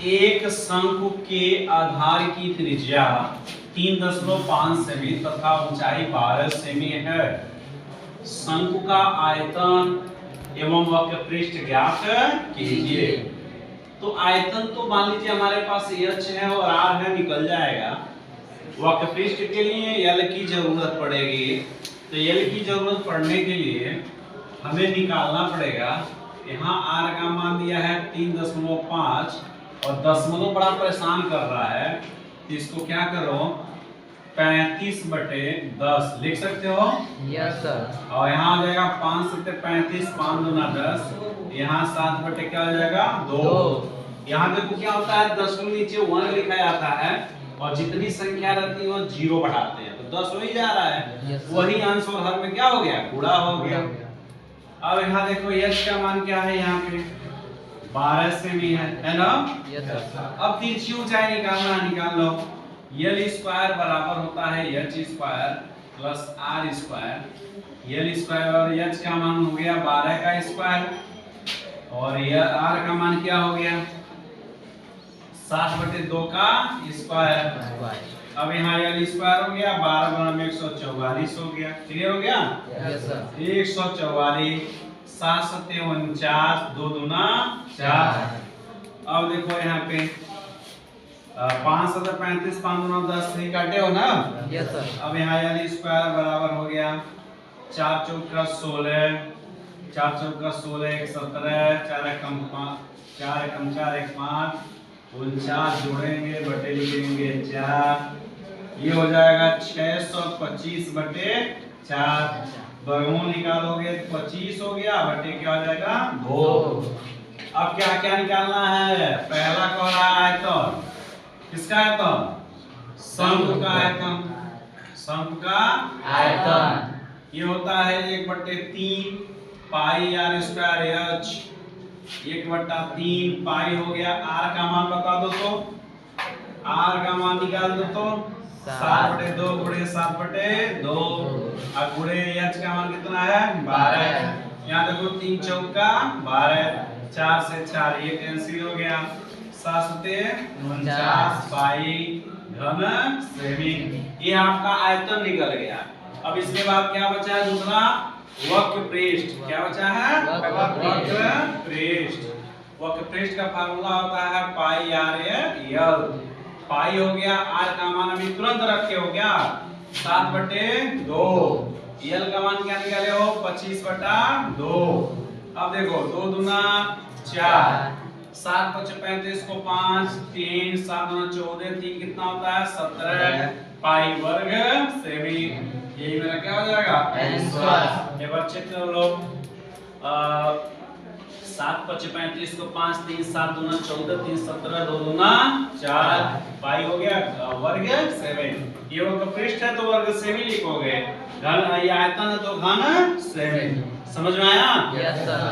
एक शंकु के आधार की त्रिज्या 3.5 सेमी तथा ऊंचाई 12 सेमी है। शंकु का आयतन एवं वक्रपृष्ठ ज्ञात कीजिए। तो आयतन तो मान लीजिए हमारे पास h है और r है, निकल जाएगा। वक्रपृष्ठ के लिए l की जरूरत पड़ेगी। तो l की जरूरत पड़ने के लिए हमें निकालना पड़ेगा। यहाँ r का मान दिया है 3.5 और दशमलव बड़ा परेशान कर रहा है, तो इसको क्या करो 35/10 लिख सकते हो। Yes sir. और यहाँ आ जाएगा 5 से 35, 5 दूना 10, यहाँ 7 क्या हो जाएगा 2। यहाँ देखो क्या होता है 10 को नीचे 1 लिखा जाता है और जितनी संख्या रहती है वो 0 बढ़ाते हैं, तो 10 वही जा रहा है। वही अंश और हर में क्या हो गया, गुणा हो गया। अब यहाँ देखो h का मान क्या है, यहाँ पे 12 सेमी है ना। Yes sir. अब तिरछी ऊंचाई निकालना, निकाल लो। l स्क्वायर बराबर होता है h square plus r square. l square और h का मान हो गया 12 का स्क्वायर और यह r का मान क्या हो गया 7/2 का स्क्वायर। अब यहाँ l स्क्वायर हो गया 12 × 144 हो गया। क्लियर हो गया। Yes sir. 144, 7 सत्ते 49, 2 दूना 4। अब देखो यहाँ पे 5 सत्ते 35, 5 दूना 10 से काटे हो ना। Yes sir. अब यहाँ l स्क्वायर बराबर हो गया 4 चौका 16, 4 चौका 16, 1 17, 4 एकम 4 1 5, 49 जोड़ेंगे बटे लिखेंगे 4, ये हो जाएगा 625/4। वर्गमूल निकालोगे तो 25 हो गया, बटे क्या हो जाएगा 2। अब क्या क्या निकालना है, पहला कह रहा है आयतन, किसका आयतन, शंकु का आयतन। शंकु का आयतन ये होता है 1/3 पाई r स्क्वायर h, 1/3 पाई हो गया। r का मान बता दो तो, r का मान निकाल दो तो 7/2 गुणे 7/2 और गुणे h का मान कितना है 12। यहाँ देखो 3 चौका 12, 4 से 4 ये कैंसिल हो गया, 7 सत्ते 49 पाई घन सेमी। ये आपका आयतन निकल गया। अब इसके बाद क्या बचा है दूसरा, वक्रपृष्ठ। क्या बचा है, वक्रपृष्ठ। वक्रपृष्ठ का फार्मूला होता है पाई r l। पाई हो गया, r का मान अभी तुरंत रखे हो गया 7/2। l का मान क्या निकाले हो 25/2। अब देखो 2 दूना 4, 7 × 35 को 5, 3 7 दूना 14, 3 कितना होता है 17 पाई वर्ग सेमी। यही मेरा क्या हो जाएगा n स्क्वायर। एक बार चेक कर लो, 7 × 35 को 5, 3 7 दूना 14, 3 17, 2 दूना 4 पाई हो गया वर्ग सेमी। ये वक्रपृष्ठ है तो वर्ग सेमी लिखोगे, घन ये आयतन है तो घन सेमी। समझ में आया। Yes sir.